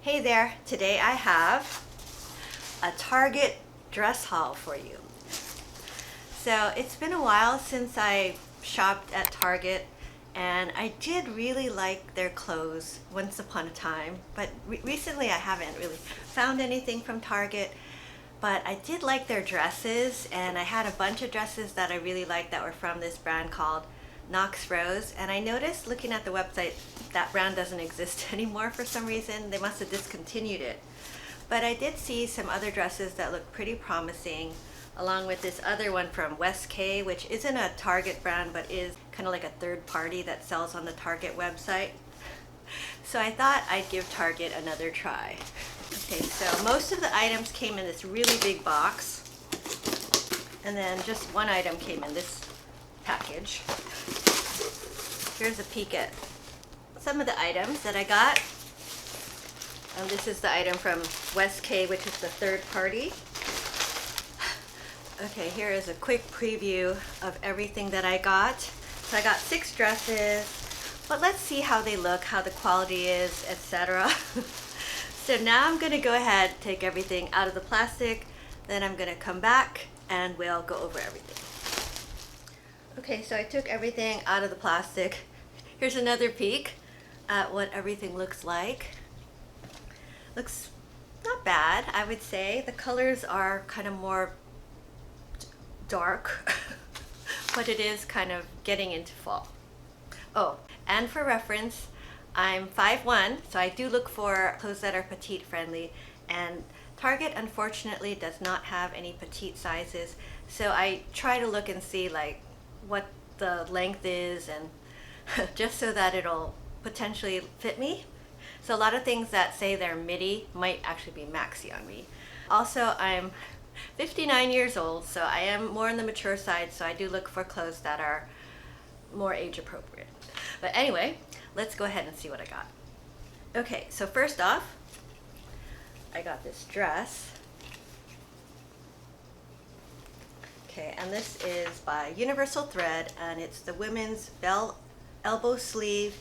Hey there, today I have a Target dress haul for you. So it's been a while since I shopped at Target, and I did really like their clothes once upon a time, but recently I haven't really found anything from Target. But I did like their dresses, and I had a bunch of dresses that I really liked that were from this brand called Knox Rose, and I noticed looking at the website that brand doesn't exist anymore for some reason. They must have discontinued it. But I did see some other dresses that look pretty promising, along with this other one from West K, which isn't a Target brand but is kind of like a third party that sells on the Target website. So I thought I'd give Target another try. Okay, so most of the items came in this really big box, and then just one item came in this package. Here's a peek at some of the items that I got. This is the item from West K, which is the third party. Okay, here is a quick preview of everything that I got. So I got 6 dresses, but let's see how they look, how the quality is, etc. So now I'm gonna go ahead, take everything out of the plastic, then I'm gonna come back and we'll go over everything. Okay, so I took everything out of the plastic. Here's another peek at what everything looks like. Looks not bad, I would say. The colors are kind of more dark, but it is kind of getting into fall. Oh, and for reference, I'm 5'1", so I do look for clothes that are petite friendly, and Target unfortunately does not have any petite sizes, so I try to look and see like what the length is, and just so that it'll potentially fit me. So a lot of things that say they're midi might actually be maxi on me. Also, I'm 59 years old, so I am more on the mature side, so I do look for clothes that are more age appropriate. But anyway, let's go ahead and see what I got. Okay, so first off, I got this dress. Okay, and this is by Universal Thread, and it's the women's bell elbow sleeve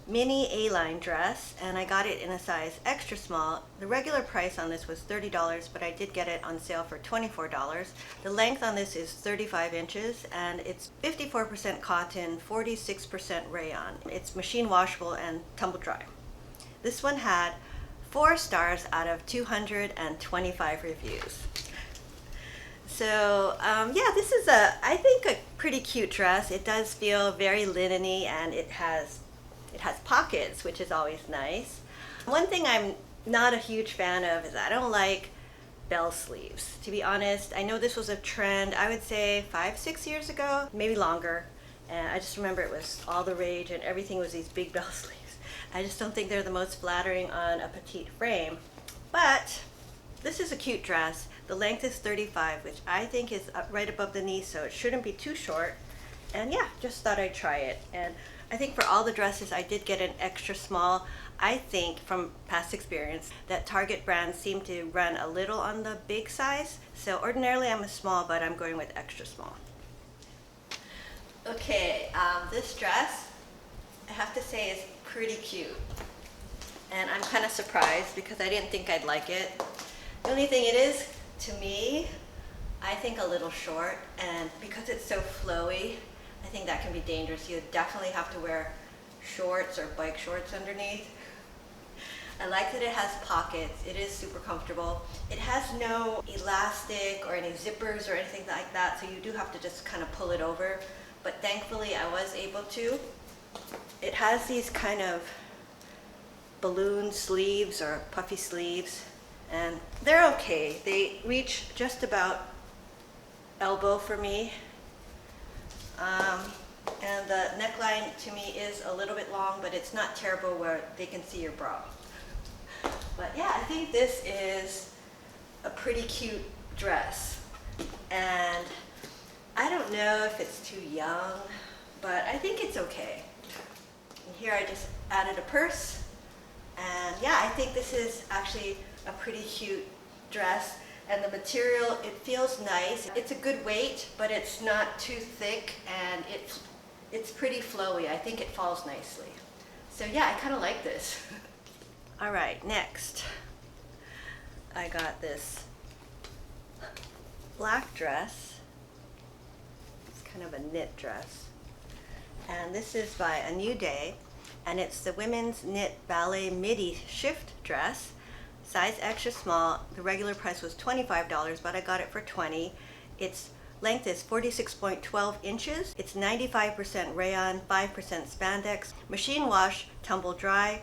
mini A-line dress, and I got it in a size extra small. The regular price on this was $30, but I did get it on sale for $24. The length on this is 35 inches, and it's 54% cotton, 46% rayon. It's machine washable and tumble dry. This one had 4 stars out of 225 reviews. So yeah, this is I think a pretty cute dress. It does feel very linen-y, and it has pockets, which is always nice. One thing I'm not a huge fan of is I don't like bell sleeves. To be honest, I know this was a trend, I would say 5-6 years ago, maybe longer, and I just remember it was all the rage and everything was these big bell sleeves. I just don't think they're the most flattering on a petite frame, but this is a cute dress. The length is 35, which I think is right above the knee, so it shouldn't be too short. And yeah, just thought I'd try it. And I think for all the dresses, I did get an extra small. I think from past experience that Target brands seem to run a little on the big size. So ordinarily I'm a small, but I'm going with extra small. Okay, this dress, I have to say, is pretty cute. And I'm kind of surprised because I didn't think I'd like it. The only thing it is, to me, I think a little short, and because it's so flowy, I think that can be dangerous. You definitely have to wear shorts or bike shorts underneath. I like that it has pockets. It is super comfortable. It has no elastic or any zippers or anything like that, so you do have to just kind of pull it over. But thankfully I was able to. It has these kind of balloon sleeves or puffy sleeves, and they're okay. They reach just about elbow for me. And the neckline to me is a little bit long, but it's not terrible where they can see your bra. But yeah, I think this is a pretty cute dress. And I don't know if it's too young, but I think it's okay. And here I just added a purse. And yeah, I think this is actually a pretty cute dress. And the material, it feels nice. It's a good weight, but it's not too thick, and it's pretty flowy. I think it falls nicely. So yeah, I kind of like this. All right, next I got this black dress. It's kind of a knit dress. And this is by A New Day, and it's the women's knit ballet midi shift dress, size extra small. The regular price was $25, but I got it for $20. Its length is 46.12 inches. It's 95% rayon, 5% spandex, machine wash, tumble dry,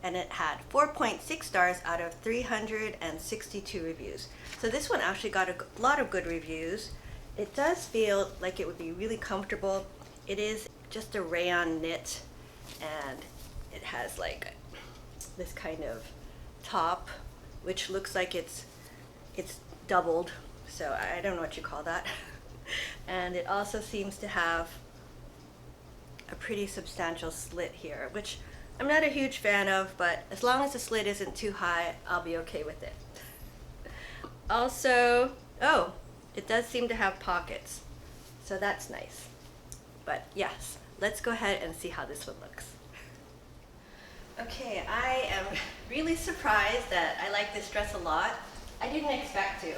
and it had 4.6 stars out of 362 reviews. So this one actually got a lot of good reviews. It does feel like it would be really comfortable. It is just a rayon knit, and it has like this kind of top, which looks like it's doubled. So I don't know what you call that. And it also seems to have a pretty substantial slit here, which I'm not a huge fan of, but as long as the slit isn't too high, I'll be okay with it. Also, oh, it does seem to have pockets, so that's nice. But yes, let's go ahead and see how this one looks. Okay, I am really surprised that I like this dress a lot. I didn't expect to.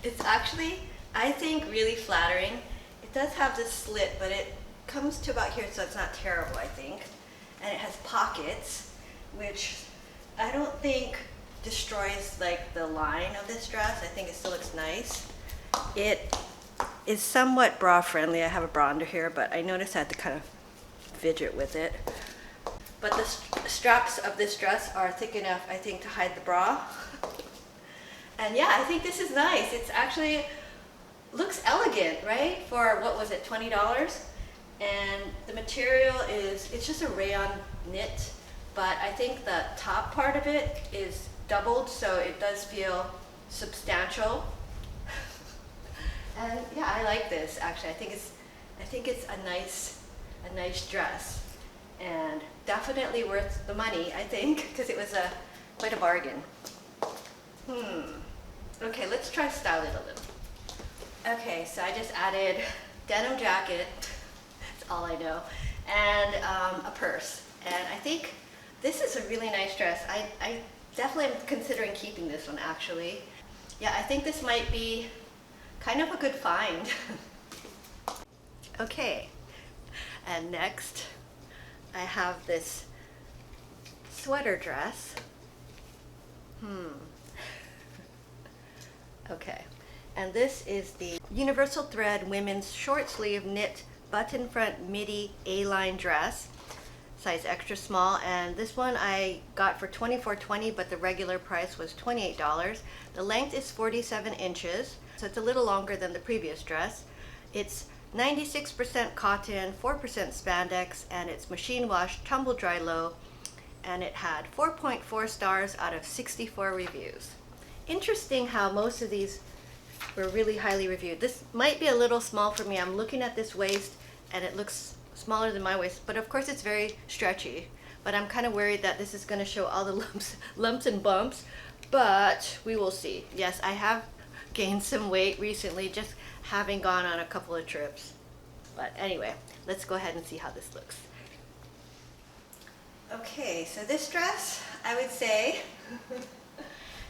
It's actually, I think, really flattering. It does have this slit, but it comes to about here, so it's not terrible, I think. And it has pockets, which I don't think destroys like the line of this dress. I think it still looks nice. It is somewhat bra friendly. I have a bra under here, but I noticed I had to kind of fidget with it. But the straps of this dress are thick enough, I think, to hide the bra. And yeah, I think this is nice. It's actually looks elegant, right? For what was it, $20? And the material is, it's just a rayon knit, but I think the top part of it is doubled, so it does feel substantial. And yeah, I like this actually. I think it's a nice dress, and definitely worth the money, I think, because it was quite a bargain. Okay, let's try to style it a little. Okay, so I just added denim jacket, that's all I know, and a purse. And I think this is a really nice dress. I definitely am considering keeping this one actually. Yeah, I think this might be kind of a good find. Okay, and next I have this sweater dress. Okay, and this is the Universal Thread Women's Short Sleeve Knit Button Front Midi A-line dress, size extra small, and this one I got for $24.20, but the regular price was $28. The length is 47 inches, so it's a little longer than the previous dress. It's 96% cotton, 4% spandex, and it's machine wash, tumble dry low, and it had 4.4 stars out of 64 reviews. Interesting how most of these were really highly reviewed. This might be a little small for me. I'm looking at this waist and it looks smaller than my waist, but of course it's very stretchy. But I'm kind of worried that this is going to show all the lumps and bumps, but we will see. Yes, I have gained some weight recently, just having gone on a couple of trips. But anyway, let's go ahead and see how this looks. Okay, so this dress, I would say,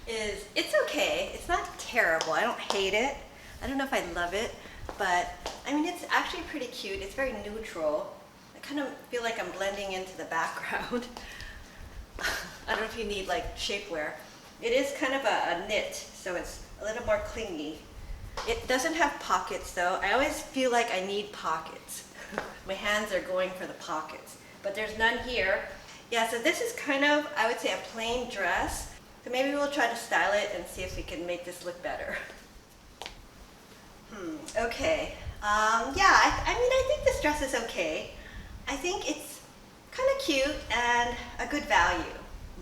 it's okay. It's not terrible. I don't hate it. I don't know if I love it, but I mean, it's actually pretty cute. It's very neutral. I kind of feel like I'm blending into the background. I don't know if you need like shapewear. It is kind of a knit, so it's a little more clingy. It doesn't have pockets though. I always feel like I need pockets. My hands are going for the pockets, but there's none here. Yeah, so this is kind of, I would say, a plain dress. So maybe we'll try to style it and see if we can make this look better. Okay. Yeah, I mean, I think this dress is okay. I think it's kind of cute and a good value.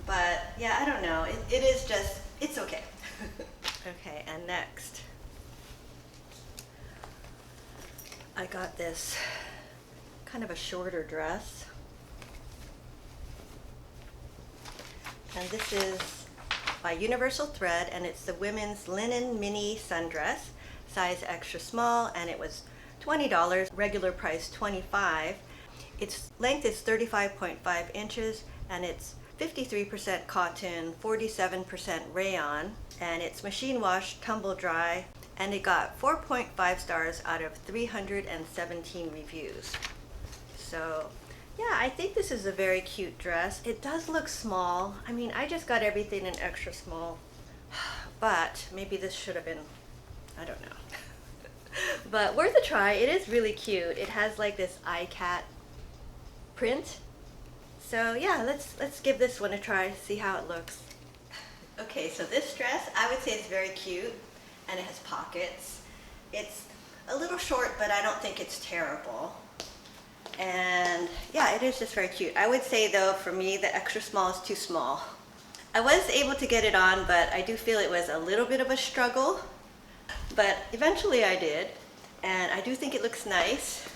But yeah, I don't know. It is just, it's okay. Okay, and next, I got this kind of a shorter dress. And this is by Universal Thread, and it's the women's linen mini sundress, size extra small, and it was $20, regular price $25. Its length is 35.5 inches, and it's 53% cotton, 47% rayon, and it's machine wash, tumble dry, and it got 4.5 stars out of 317 reviews. So yeah, I think this is a very cute dress. It does look small. I mean, I just got everything in extra small, but maybe this should have been, I don't know. But worth a try. It is really cute. It has like this eye-cat print. So yeah, let's give this one a try, see how it looks. Okay, so this dress, I would say it's very cute, and it has pockets. It's a little short, but I don't think it's terrible. And yeah, it is just very cute. I would say though, for me, the extra small is too small. I was able to get it on, but I do feel it was a little bit of a struggle. But eventually I did, and I do think it looks nice.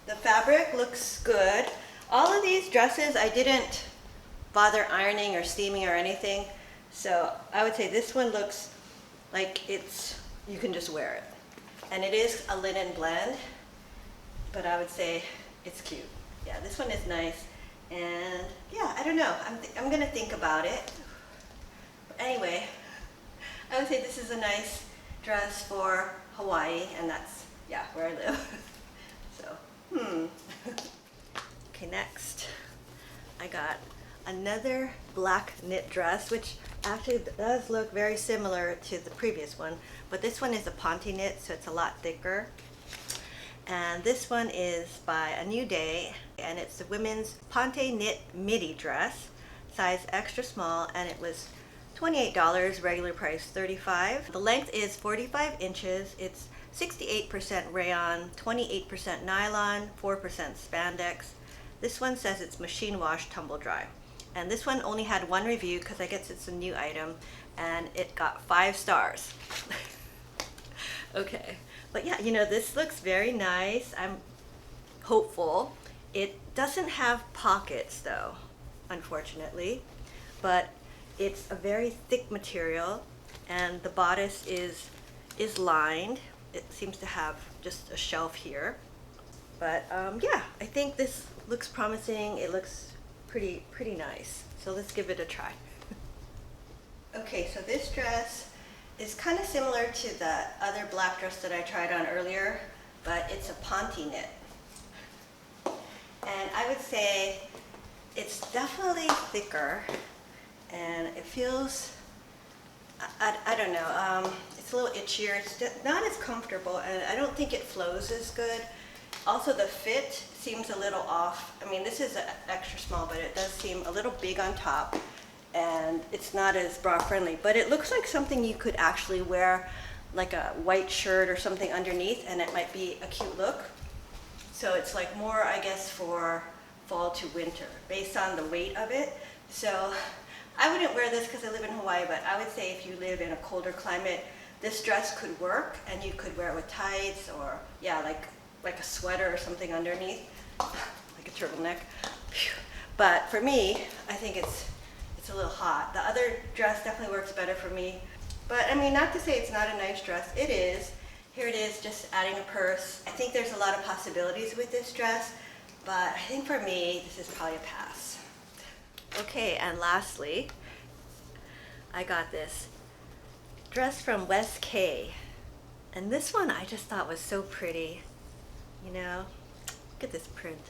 The fabric looks good. All of these dresses I didn't bother ironing or steaming or anything, so I would say this one looks like you can just wear it. And it is a linen blend, but I would say it's cute. Yeah, this one is nice, and yeah, I don't know, I'm gonna think about it. But anyway, I would say this is a nice dress for Hawaii, and that's, yeah, where I live. So, Okay, next, I got another black knit dress, which actually does look very similar to the previous one, but this one is a ponte knit, so it's a lot thicker. And this one is by A New Day, and it's the women's ponte knit midi dress, size extra small, and it was $28, regular price $35. The length is 45 inches. It's 68% rayon, 28% nylon, 4% spandex. This one says it's machine wash, tumble dry. And this one only had one review because I guess it's a new item, and it got 5 stars. Okay, but yeah, you know, this looks very nice. I'm hopeful. It doesn't have pockets though, unfortunately, but it's a very thick material, and the bodice is lined. It seems to have just a shelf here. But yeah, I think this looks promising. It looks pretty nice. So let's give it a try. Okay, so this dress is kind of similar to the other black dress that I tried on earlier, but it's a ponte knit. And I would say it's definitely thicker, and it feels, I don't know, it's a little itchier. It's not as comfortable, and I don't think it flows as good. Also, the fit seems a little off. I mean, this is extra small, but it does seem a little big on top, and it's not as bra friendly, but it looks like something you could actually wear like a white shirt or something underneath, and it might be a cute look. So it's like more, I guess, for fall to winter based on the weight of it. So I wouldn't wear this because I live in Hawaii, but I would say if you live in a colder climate, this dress could work, and you could wear it with tights, or yeah, like a sweater or something underneath, like a turtleneck. But for me, I think it's a little hot. The other dress definitely works better for me. But I mean, not to say it's not a nice dress. It is. Here it is, just adding a purse. I think there's a lot of possibilities with this dress, but I think for me, this is probably a pass. Okay, and lastly, I got this dress from West K. And this one I just thought was so pretty. You know, look at this print.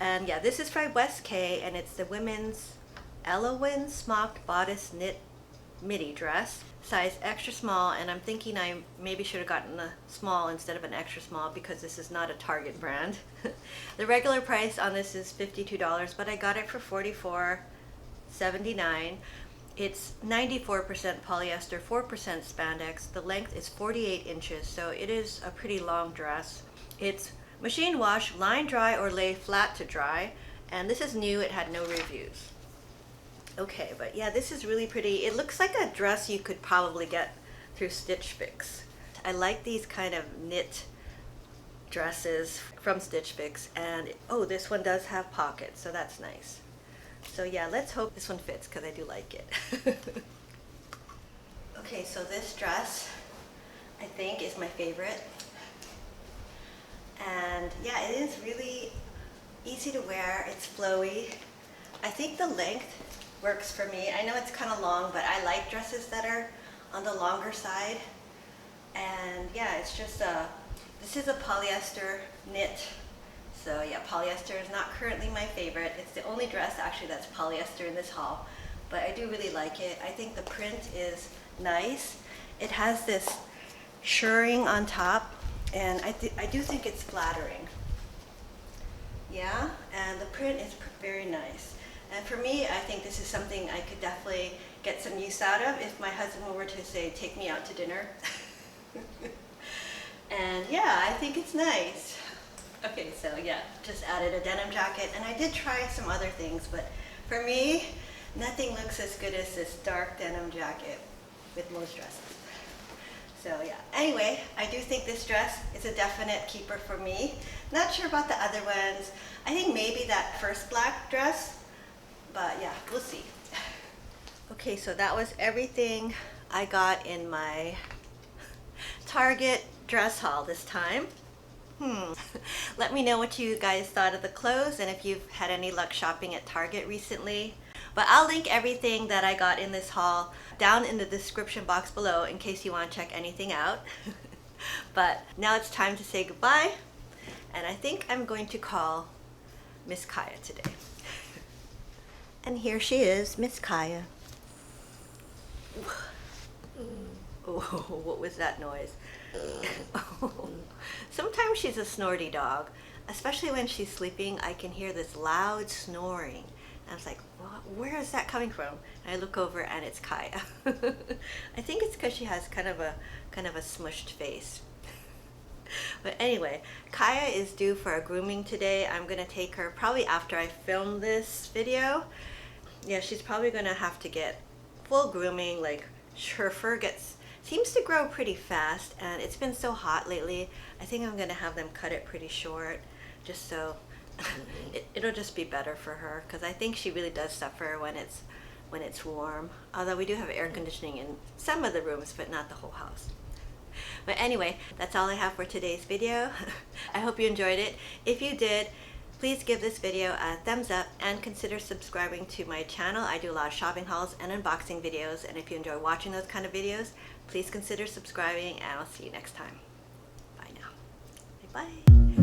And yeah, this is from West K, and it's the women's Elowin smocked bodice knit midi dress, size extra small, and I'm thinking I maybe should have gotten a small instead of an extra small because this is not a Target brand. The regular price on this is $52, but I got it for $44.79. It's 94% polyester, 4% spandex. The length is 48 inches, so it is a pretty long dress. It's machine wash, line dry, or lay flat to dry, and this is new. It had no reviews. Okay, but yeah, this is really pretty. It looks like a dress you could probably get through Stitch Fix. I like these kind of knit dresses from Stitch Fix, and oh, this one does have pockets, so that's nice. So yeah, let's hope this one fits because I do like it. Okay, so this dress I think is my favorite. And yeah, it is really easy to wear, it's flowy. I think the length works for me. I know it's kind of long, but I like dresses that are on the longer side. And yeah, it's just this is a polyester knit. So yeah, polyester is not currently my favorite. It's the only dress actually that's polyester in this haul, but I do really like it. I think the print is nice. It has this shirring on top, and I do think it's flattering. Yeah, and the print is very nice. And for me, I think this is something I could definitely get some use out of if my husband were to say, take me out to dinner. And yeah, I think it's nice. Okay, so yeah, just added a denim jacket, and I did try some other things, but for me, nothing looks as good as this dark denim jacket with most dresses. So yeah, anyway, I do think this dress is a definite keeper for me. Not sure about the other ones. I think maybe that first black dress, but yeah, we'll see. Okay, so that was everything I got in my Target dress haul this time. Let me know what you guys thought of the clothes and if you've had any luck shopping at Target recently. But I'll link everything that I got in this haul down in the description box below in case you want to check anything out. But now it's time to say goodbye, and I think I'm going to call Miss Kaya today. And here she is, Miss Kaya. Oh, what was that noise? Sometimes she's a snorty dog, especially when she's sleeping. I can hear this loud snoring. And I was like, where is that coming from? And I look over and it's Kaya. I think it's because she has kind of a smushed face. But anyway, Kaya is due for a grooming today. I'm gonna take her probably after I film this video. Yeah, she's probably gonna have to get full grooming. Like, her fur seems to grow pretty fast, and it's been so hot lately. I think I'm gonna have them cut it pretty short, just so it'll just be better for her, because I think she really does suffer when it's warm. Although we do have air conditioning in some of the rooms, but not the whole house. But anyway, that's all I have for today's video. I hope you enjoyed it. If you did, please give this video a thumbs up and consider subscribing to my channel. I do a lot of shopping hauls and unboxing videos, and if you enjoy watching those kind of videos, please consider subscribing, and I'll see you next time. Bye now. Bye.